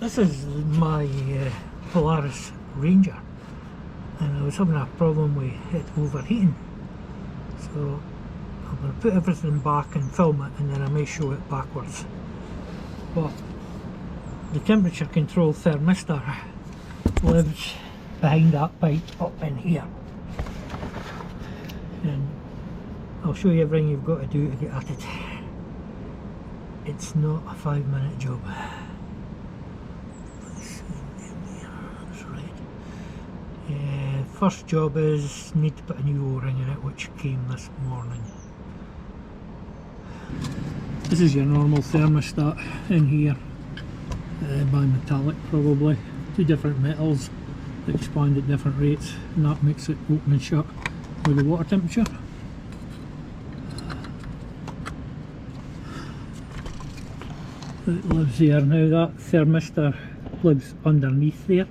This is my Polaris Ranger, and I was having a problem with it overheating, so I'm going to put everything back and film it, and then I may show it backwards. But the temperature control thermistor lives behind that pipe up in here, and I'll show you everything you've got to do to get at it. It's not a 5-minute job. First job is need to put a new O-ring in it, which came this morning. This is your normal thermostat in here, bi-metallic probably, two different metals that expand at different rates, and that makes it open and shut with the water temperature. It lives here now. That thermistor lives underneath there.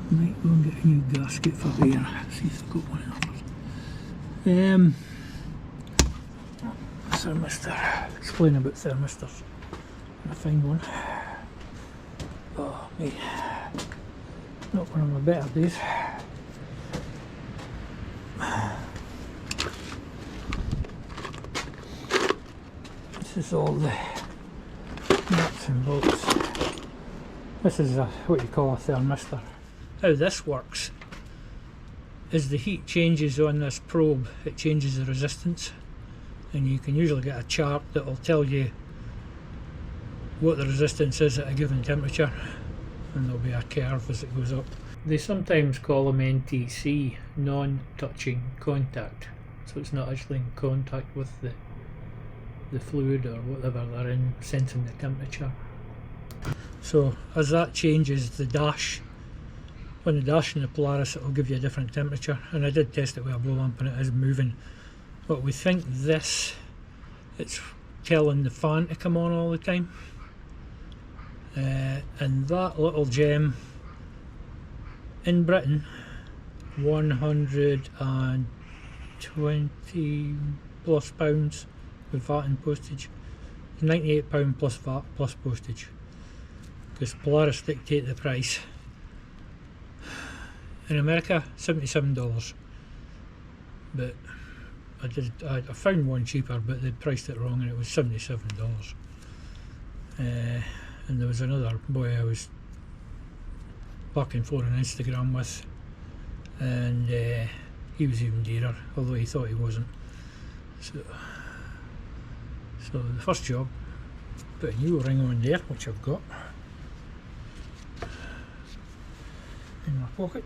Might go and get a new gasket for there, see if I've got one of those. Thermistor, explain about thermistors when I find one. Oh me, not one of my better days. This is all the nuts and bolts. This is what you call a thermistor. How this works is the heat changes on this probe, it changes the resistance, and you can usually get a chart that will tell you what the resistance is at a given temperature, and there'll be a curve as it goes up. They sometimes call them NTC, non-touching contact, so it's not actually in contact with the fluid or whatever they're in, sensing the temperature. So as that changes, the dash, when the dash in the Polaris, it will give you a different temperature, and I did test it with a blow lamp and it is moving. But we think this, it's telling the fan to come on all the time, and that little gem in Britain, 120 plus pounds with VAT and postage, £98 plus VAT plus postage, because Polaris dictate the price. In America, $77, but I found one cheaper, but they priced it wrong and it was $77. And there was another boy I was back and forth on Instagram with, and he was even dearer, although he thought he wasn't. So the first job, put a new ring on there, which I've got in my pocket.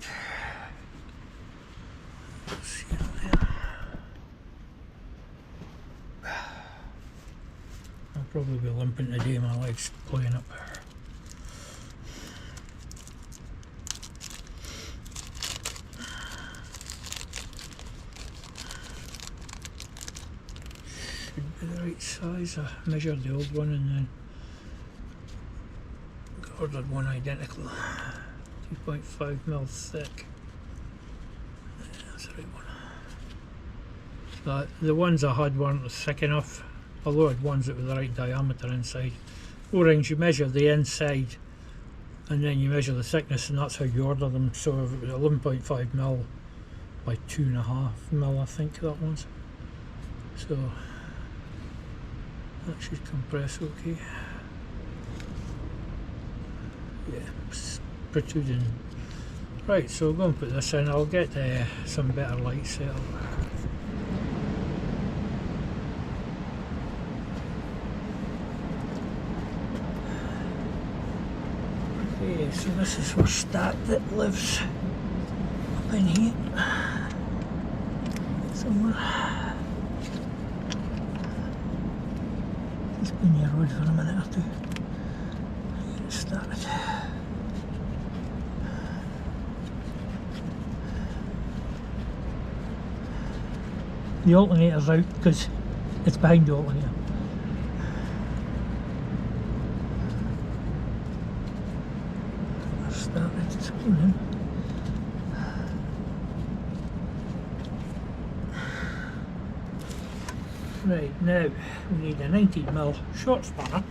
See there. I'll probably be limping today, my legs playing up. Should be the right size. I measured the old one and then ordered one identical. 2.5mm thick. That's the right one. So the ones I had weren't thick enough, although I had ones that were the right diameter inside. O-rings, you measure the inside and then you measure the thickness, and that's how you order them. So it was 11.5mm by 2.5mm, I think that was. So that should compress okay. Yeah, protruding. Right, so we'll go and put this in. I'll get some better light set up. Okay, so this is where Stat that lives up in here somewhere. He's been here road for a minute or two. Get it started. The alternator's out because it's behind the alternator. Started spinning. Right, now we need a 19mm short spanner.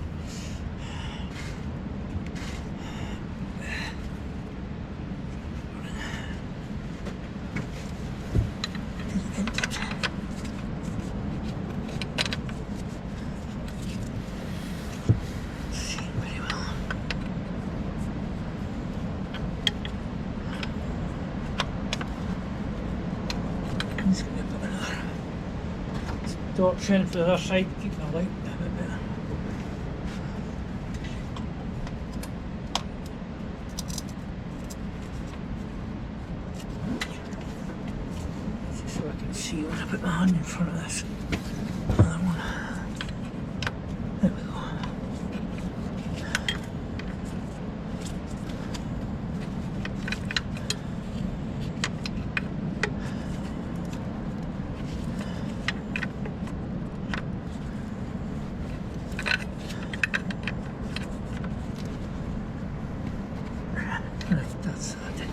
Just going to put another torch in for the other side to keep the light a bit better. Just so I can see when I put my hand in front of this. Another one. There we go. Right, that's that.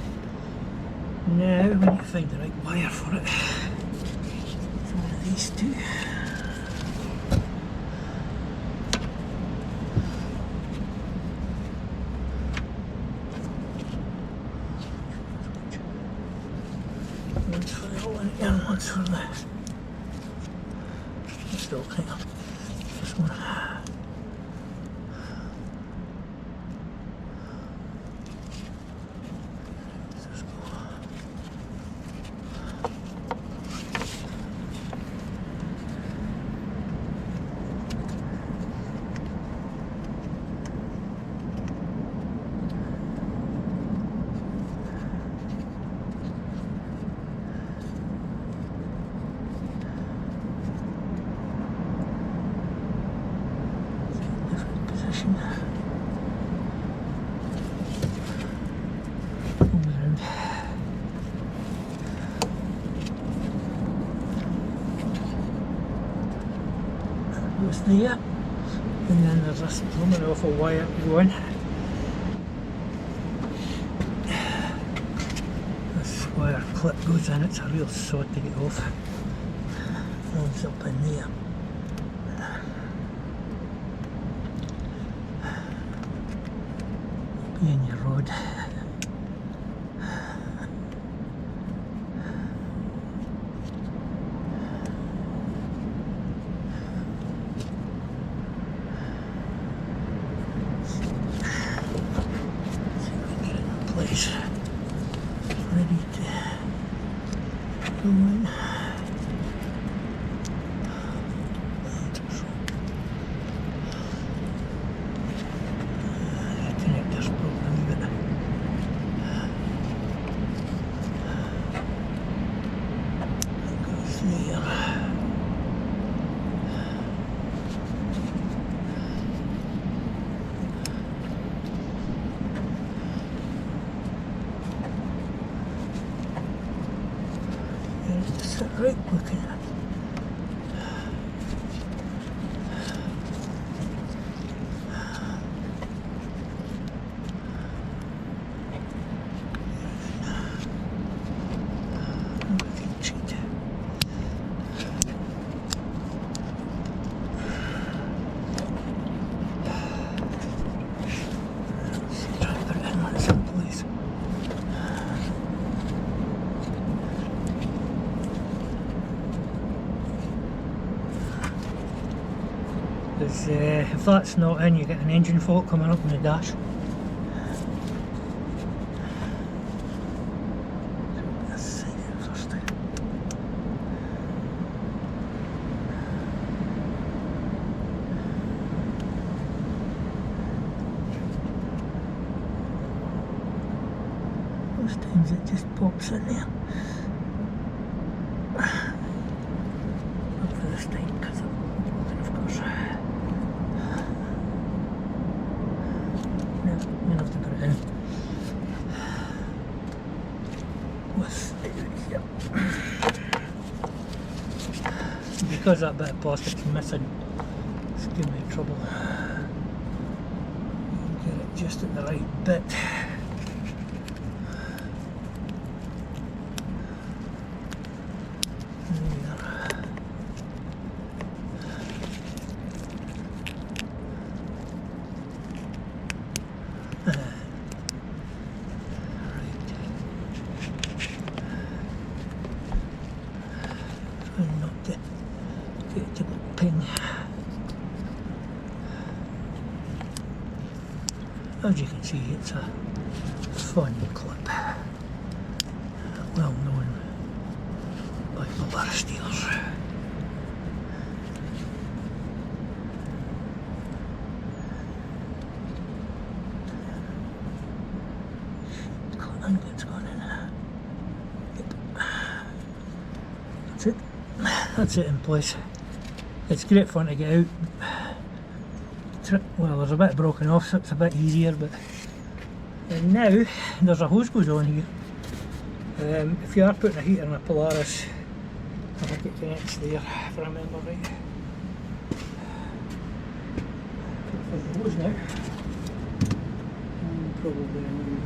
Now we need to find the right wire for it. It's one of these two. One's for the alt and one's for the hang on. This one. Goes there, and then there's this blooming awful wire to go in. This wire clip goes in, it's a real sod to get off. One's up in there. Be in your road. Ready to go in. Connector's broken, but it goes there. Is that right looking at? Because if that's not in, you get an engine fault coming up in the dash. Most times it just pops in there. Not for this time because I'm broken, of course. No, I'm going to have to put it in with here. Because that bit of plastic's missing, it's giving me trouble. Get it just at the right bit. as you can see, it's a fun clip, well known by Polaris dealers. It's gone in. That's it. That's it in place. It's great fun to get out. Well, there's a bit broken off, so it's a bit easier, but and now there's a hose goes on here. If you are putting a heater in a Polaris, I think it connects there, if I remember right. Put the hose now. And probably a new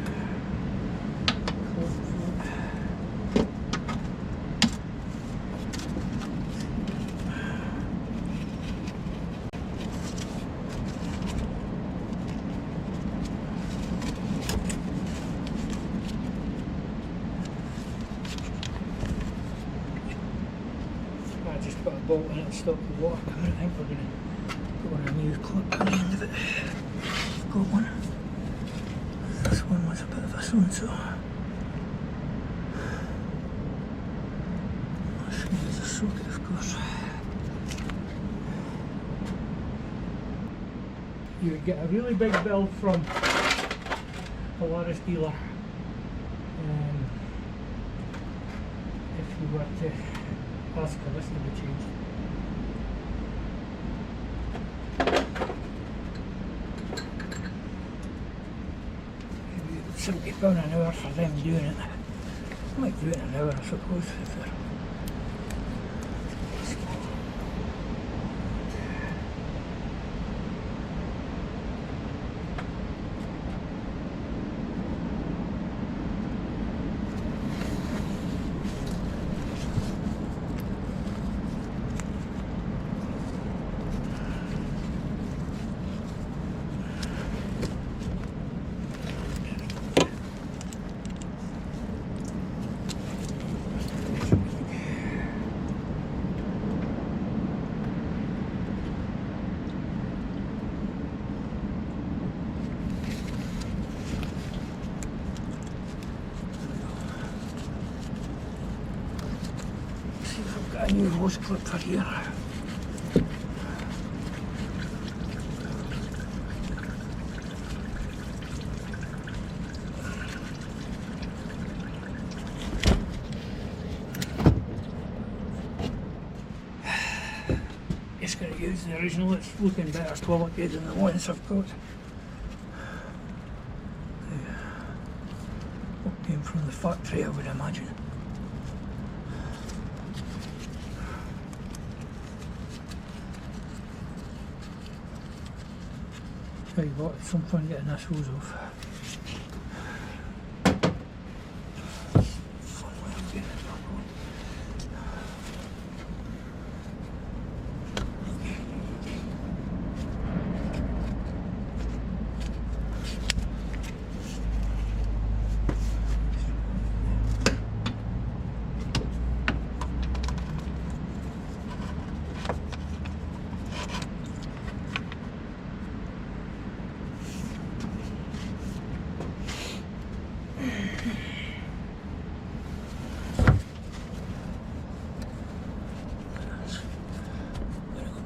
just put a bolt in it to stop the water coming. I think we're going to put on a new clip on the end of it. I've got one. This one was a bit of a so-and-so. This needs a socket, of course. You would get a really big build from Polaris dealer if you were to ask for this to be changed. Maybe £70 an hour for them doing it. I might do it in an hour, I suppose. If they're a new hose clip for here. Just going to use the original, it's looking better quality than the ones I've got. What came from the factory, I would imagine. Tell you what, it's some fun getting this hose off. Fun way of getting it back on.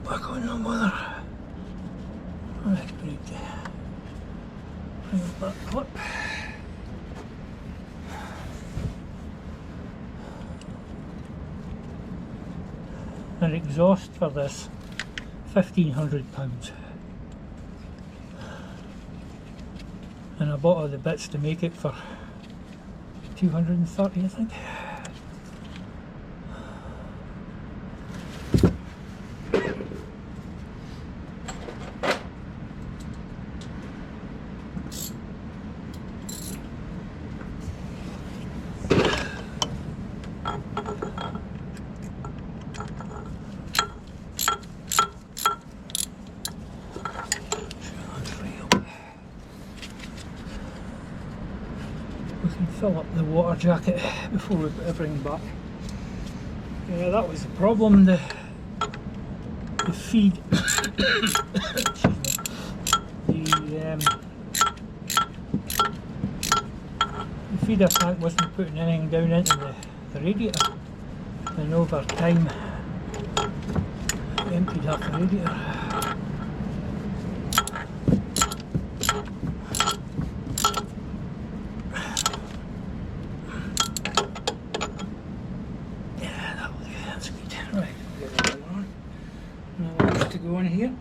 Back on no bother. Right, we need to bring up that clip. An exhaust for this, £1,500. And I bought all the bits to make it for 230, I think. We can fill up the water jacket before we put everything back. Yeah, that was the problem, the feed, the feeder tank wasn't putting anything down into the radiator, and over time I emptied half the radiator. Yeah, that's good. Right, get that on. Now what's to go in here?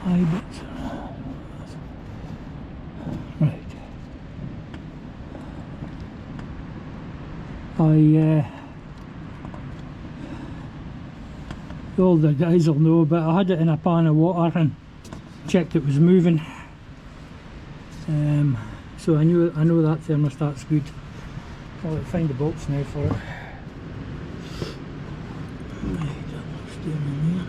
Bits. Right. All the guys will know, but I had it in a pan of water and checked it was moving. So I know that thermostat's good. I'll find the bolts now for it. Right, that's down in there.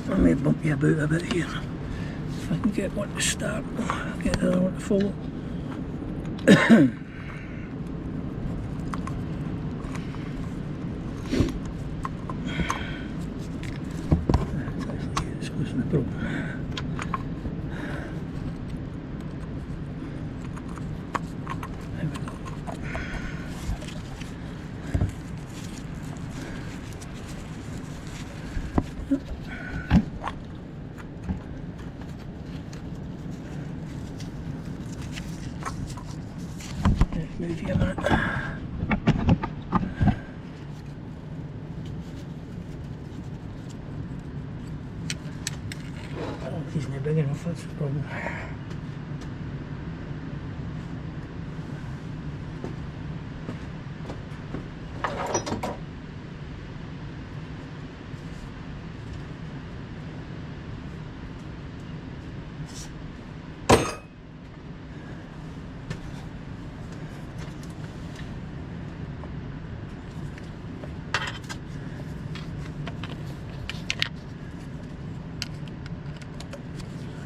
Let me bump you about a bit here. If I can get one to start, I'll get the other one to follow. This wasn't a problem. There we go. Move you a minute. Oh, he's not big enough, that's the problem.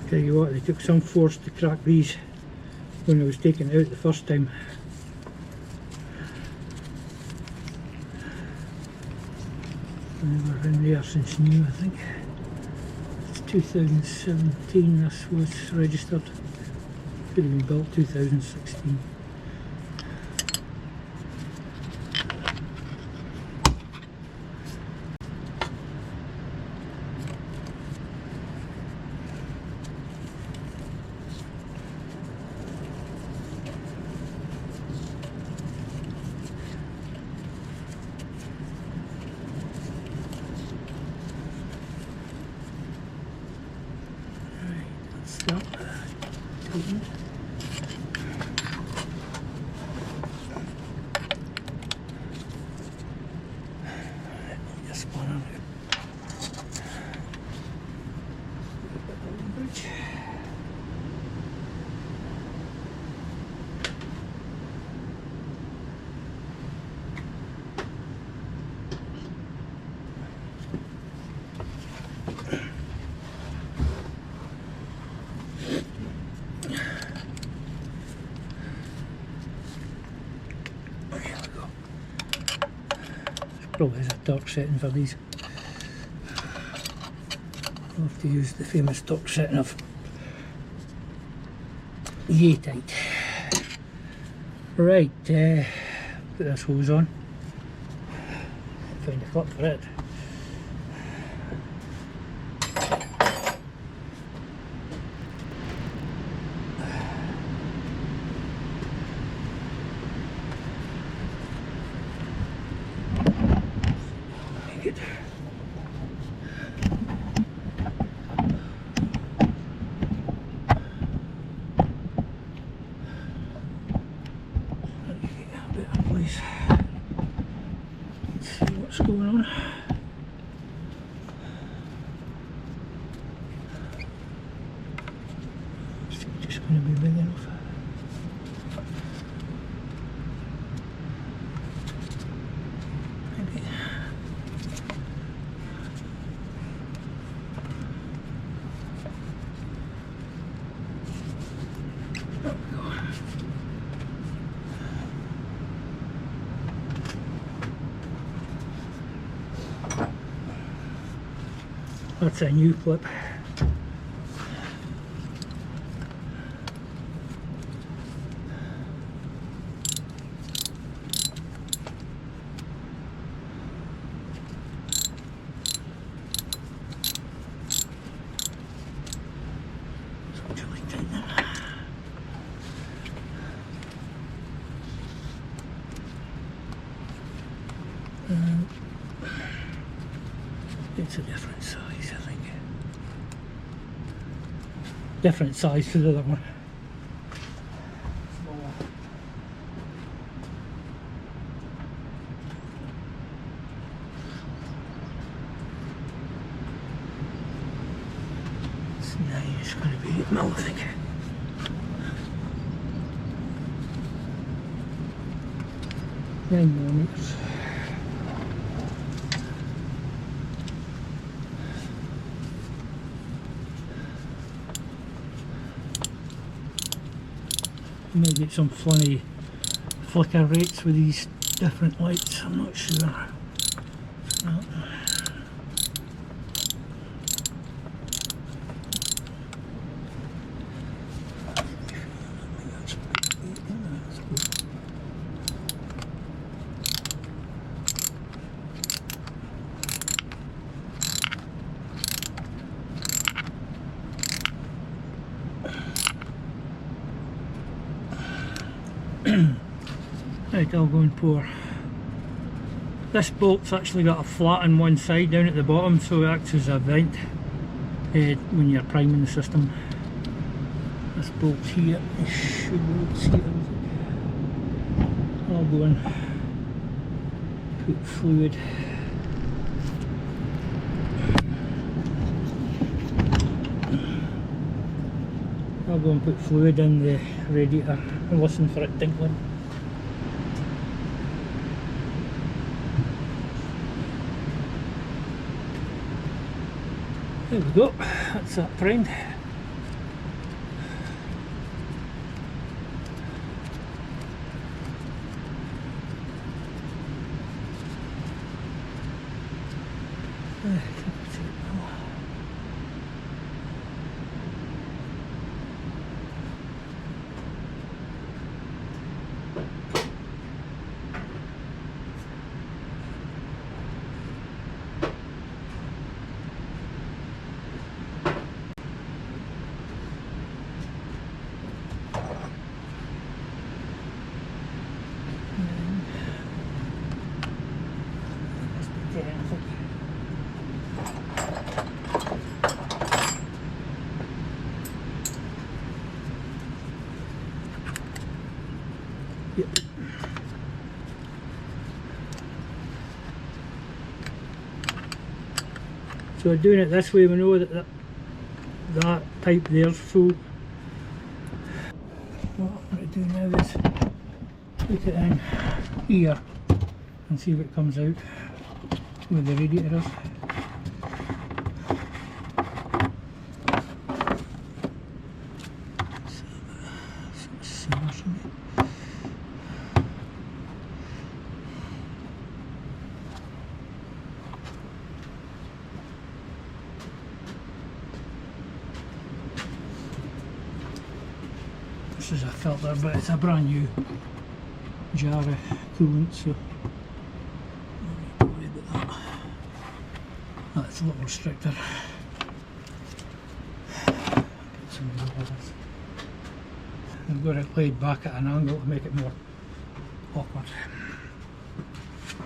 Tell you what, they took some force to crack these when I was taking it out the first time. They were in there since new, I think. It's 2017 this was registered. Could have been built 2016. Probably is a torque setting for these. I'll have to use the famous torque setting of yay tight. Right, put this hose on. Find a clip for it. going to be big enough. Maybe. There we go. That's a new clip. It's a different size, I think. Different size to the other one. Smaller. It's 9, it's going to be 8 mil, I think. $9mm. You may get some funny flicker rates with these different lights, I'm not sure. Right, I'll go and pour. This bolt's actually got a flat on one side down at the bottom, so it acts as a vent when you're priming the system. This bolt here, you should be able to see it. I'll go and put fluid. I'll go and put fluid in the radiator and listen for it tinkling. There we go, that's that primed. Yep. So doing it this way, we know that that pipe there's full. What I'm going to do now is put it in here and see what comes out with the radiator. This is a filter, but it's a brand new jar of coolant, so don't worry about that. That's a little restrictor. Get some of the others. I've got it laid back at an angle to make it more awkward.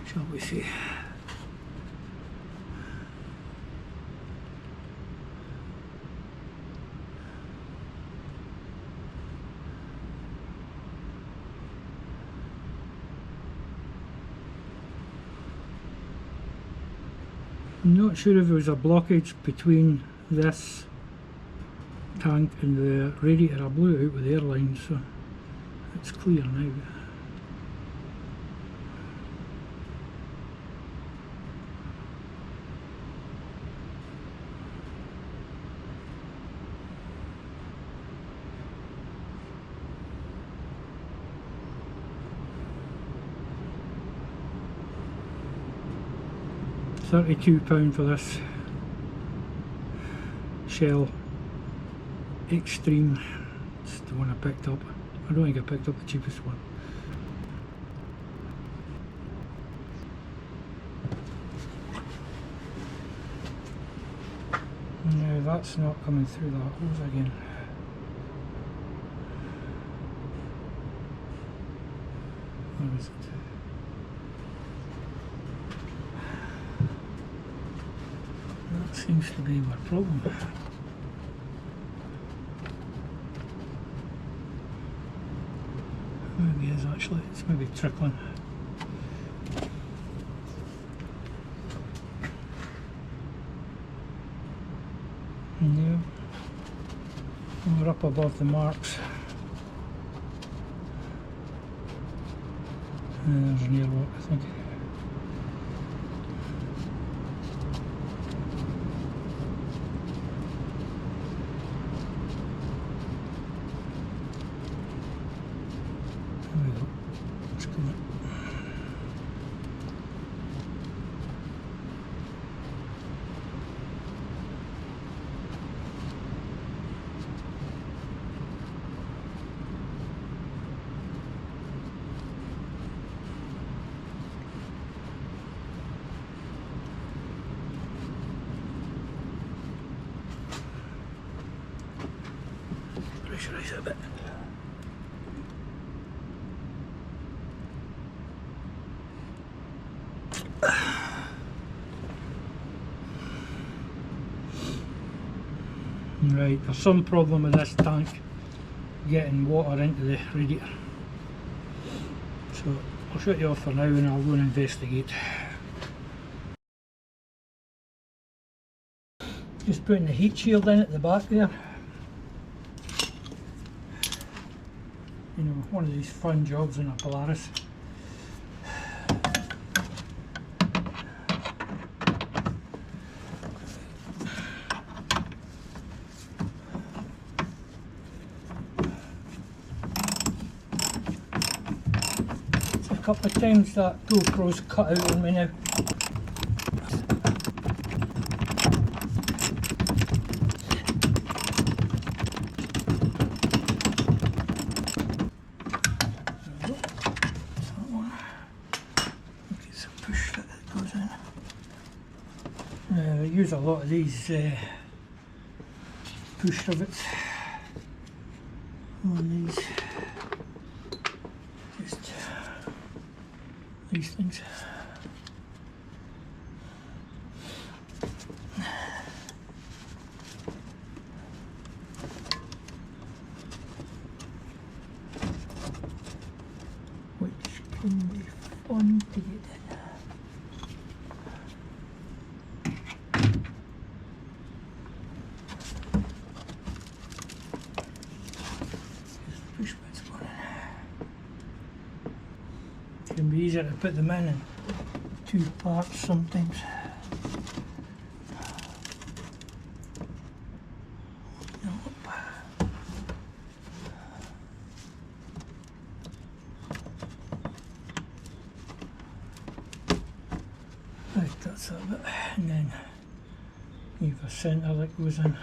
Shall we see? I'm not sure if there was a blockage between this tank and the radiator. I blew it out with the airline, so it's clear now. £32 for this Shell Extreme. It's the one I picked up. I don't think I picked up the cheapest one. No, that's not coming through that hose again. Where is it? That seems to be my problem. Maybe it is actually, it's maybe trickling. No, we're up above the marks. There's an airlock, I think. There we go. It's coming. Pressurize it a bit. Right, there's some problem with this tank getting water into the radiator. So I'll shut you off for now and I'll go and investigate. Just putting the heat shield in at the back there. You know, one of these fun jobs in a Polaris. A couple of times that GoPro's cut out on me now. It's a push fit that goes in. I use a lot of these push rivets on these. Just these things. Which can be fun to get in. Just push bits going in. It can be easier to put them in two parts sometimes. Right, that's that bit, and then you have a centre that goes in.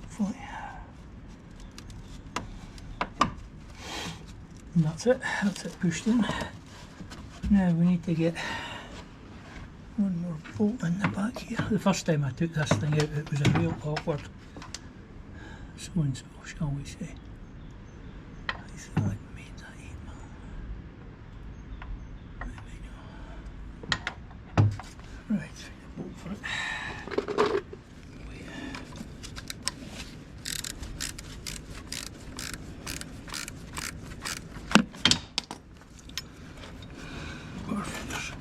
Hopefully. And that's it pushed in. Now we need to get one more bolt in the back here. The first time I took this thing out it was a real awkward so and so, shall we say. I thought I'd made that 8mm. Maybe no. Right, bolt for it. Perfect.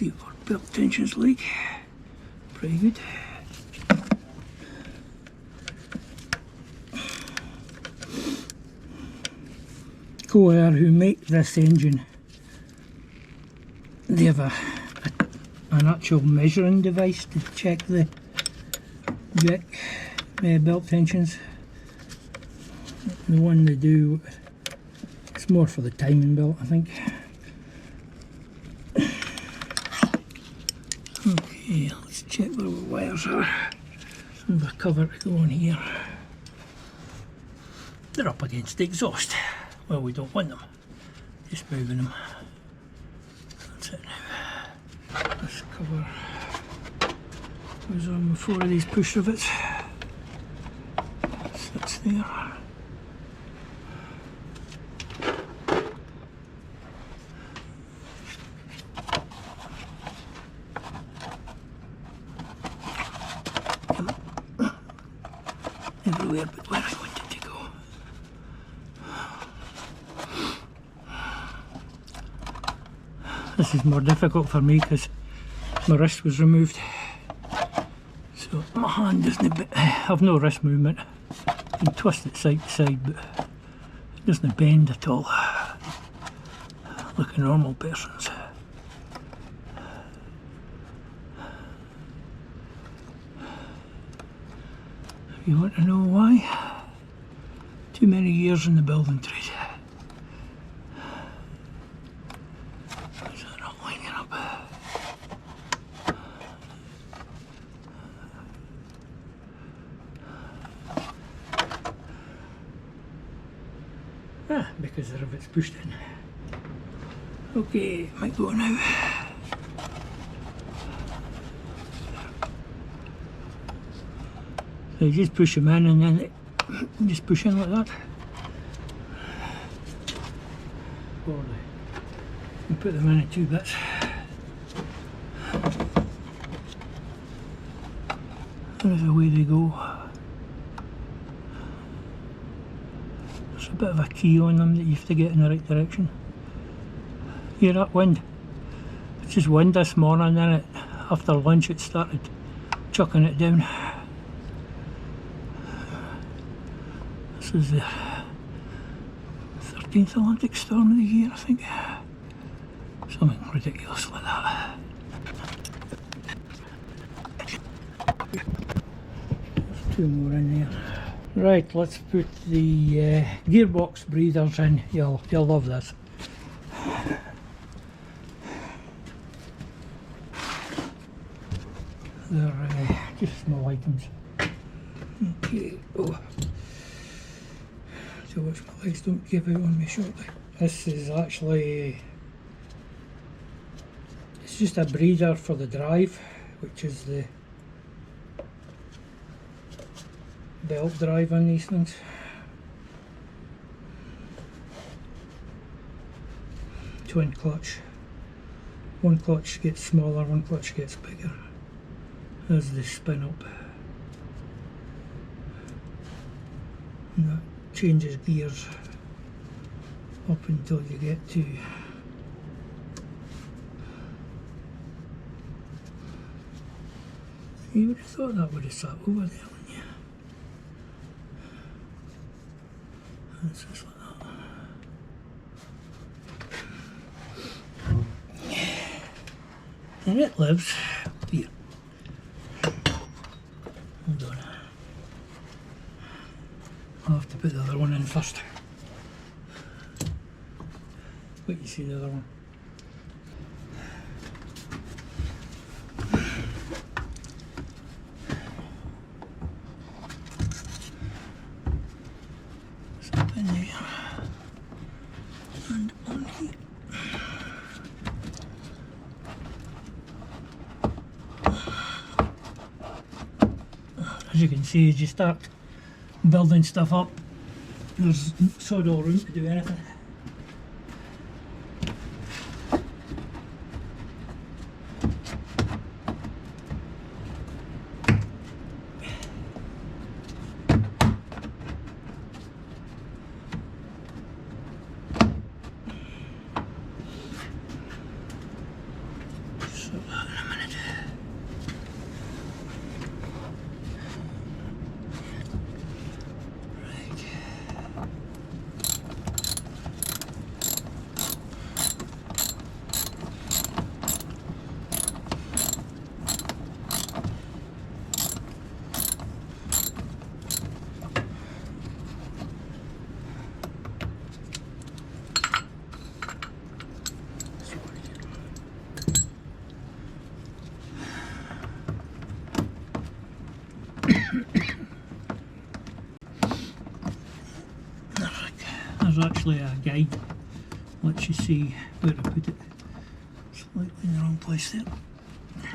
see what our belt tension's like. Pretty good. Polaris, who make this engine, they have an actual measuring device to check the belt tensions. The one they do, it's more for the timing belt, I think. Okay, let's check where the wires are. There's a cover to go on here. They're up against the exhaust. Well, we don't want them. Just moving them. That's it now. This cover goes on with 4 of these push rivets. Sits there. Everywhere but where I wanted to go. This is more difficult for me because my wrist was removed, so my hand doesn't have no wrist movement. I can twist it side to side, but it doesn't bend at all like a normal person's. You want to know why? Too many years in the building trade. Is that not lining up? Because the rivet's pushed in. Okay, might go now. So you just push them in and then you just push in like that. Or you put them in 2 bits. There's away they go. There's a bit of a key on them that you have to get in the right direction. Hear that wind? It's just wind this morning, and after lunch it started chucking it down. This is the 13th Atlantic storm of the year, I think. Something ridiculous like that. There's 2 more in there. Right, let's put the gearbox breathers in. You'll love this. They're just small items. Okay. Oh. So watch my legs don't give out on me shortly. This is actually, it's just a breather for the drive, which is the belt drive on these things. Twin clutch. One clutch gets smaller, one clutch gets bigger as they spin up. And that changes gears up until you get to you would have thought that would have sat over there, wouldn't you? That's just like that. And it lives here. Hold on. I'll have to put the other one in first. Wait, you see the other one. It's up in there. And on here. As you can see, as you start building stuff up, there's sod all room to do anything. So there's actually a guide lets you see where to put it. Slightly in the wrong place there. Now.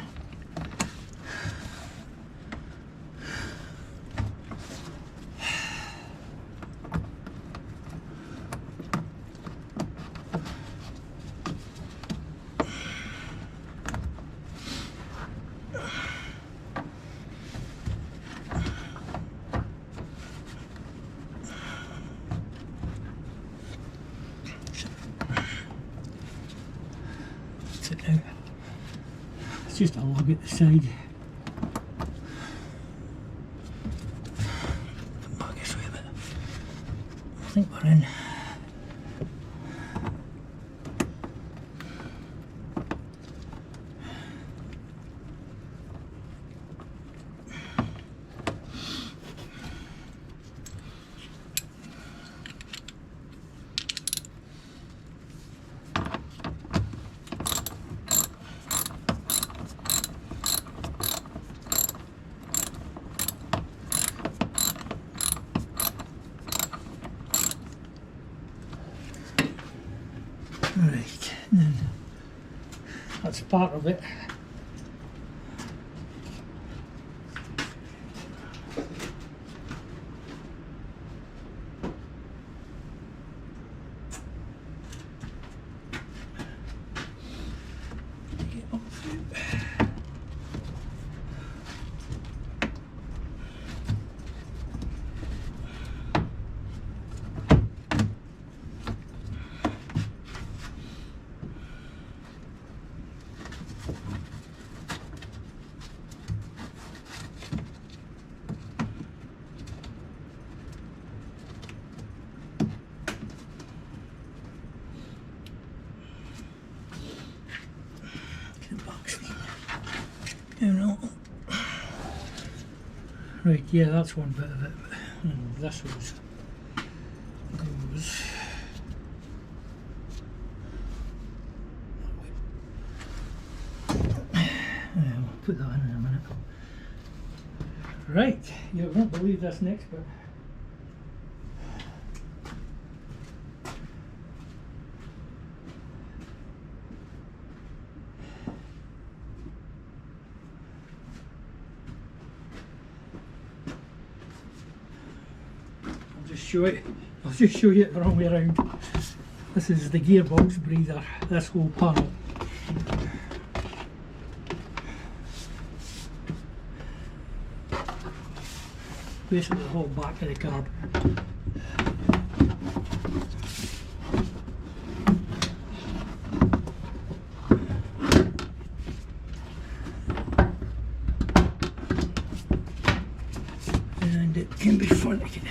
It's just a lug at the side. Back this way a bit. I think we're in. Right, and then that's part of it. Right, yeah, that's one bit of it. And this goes. We'll put that in a minute. Right, you won't believe this next bit. I'll just show you it the wrong way around. This is the gearbox breather, this whole panel. Basically the whole back of the cab. And it can be fun to get in.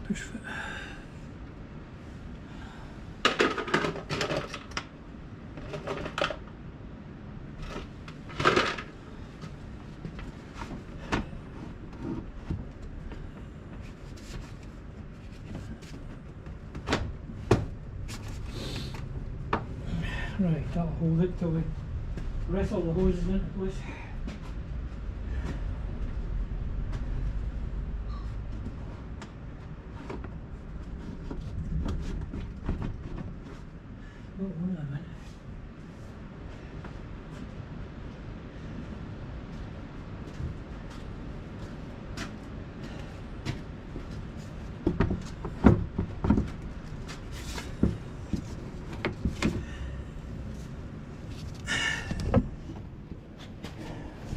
Push fit. Right, that'll hold it till we wrestle the hoses into place.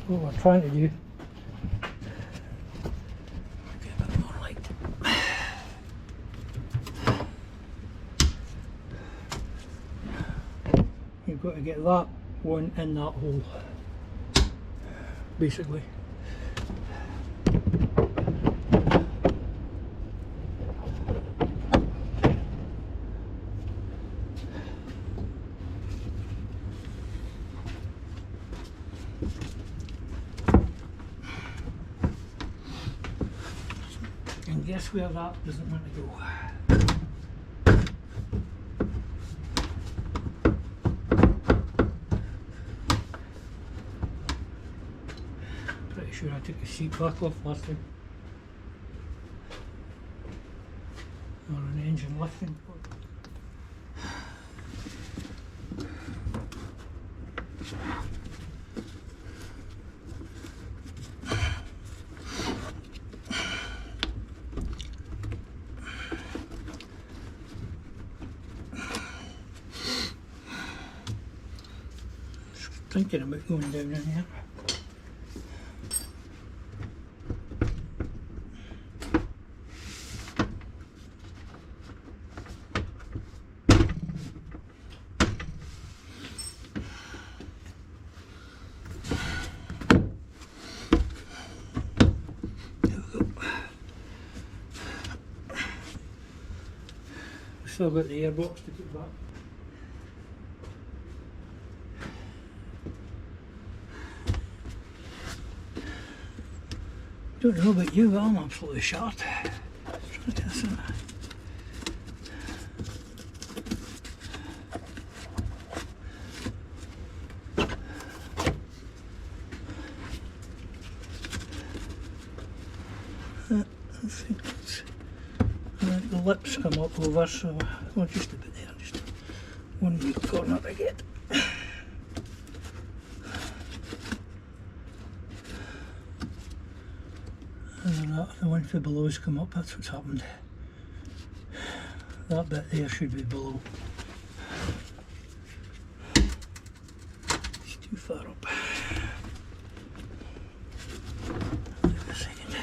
what we're trying to do. Get a bit more light. You've got to get that one in that hole, basically. And guess where that doesn't want to go? Pretty sure I took the seat back off last time. Or an engine lifting. Thinking about going down in here. Still got the airbox to put back. Don't know about you, but I'm absolutely shot. I think that's, the lips come up over, so well, just a bit there, just one wee corner to get. And the one for below's come up, that's what's happened. That bit there should be below. It's too far up. Wait a second.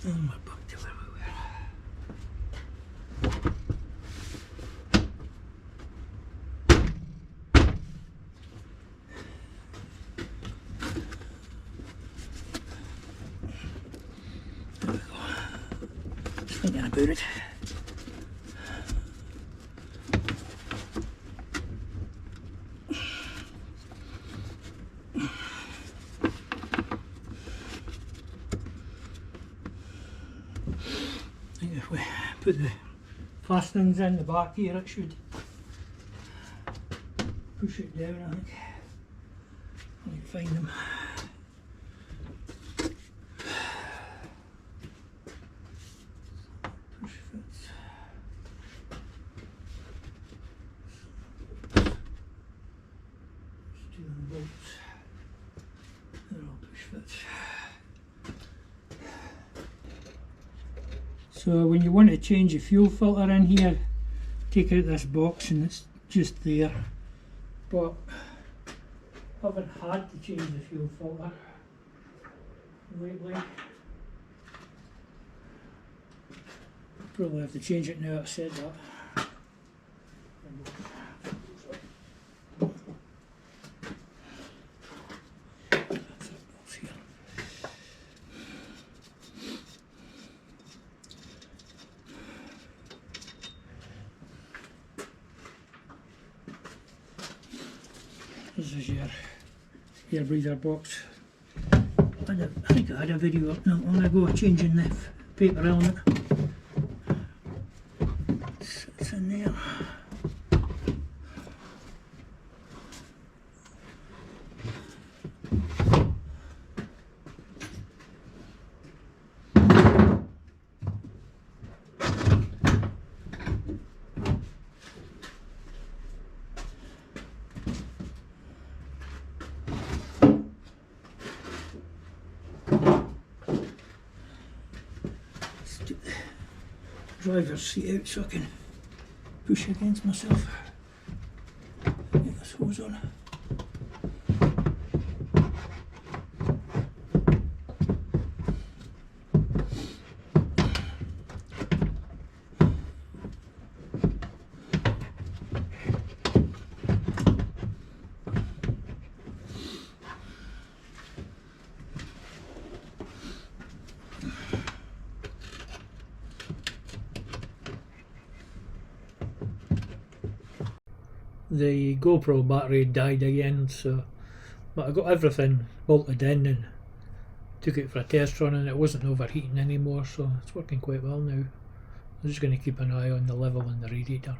And we're back to where we were. There we go. Thinking about it. If we put the fastenings in the back here, it should push it down, I think. I can find them. Push fits. Just two on the bolts. They're all push fits. So when you want to change the fuel filter in here, take out this box and it's just there. But I haven't had to change the fuel filter lately. Probably have to change it now I've said that. This is your air breather box. I think I had a video up not long ago changing the paper element. It's in there. driver's seat out so I can push against myself. Get this hose on. The GoPro battery died again, but I got everything bolted in and took it for a test run and it wasn't overheating anymore, so it's working quite well now. I'm just going to keep an eye on the level in the radiator.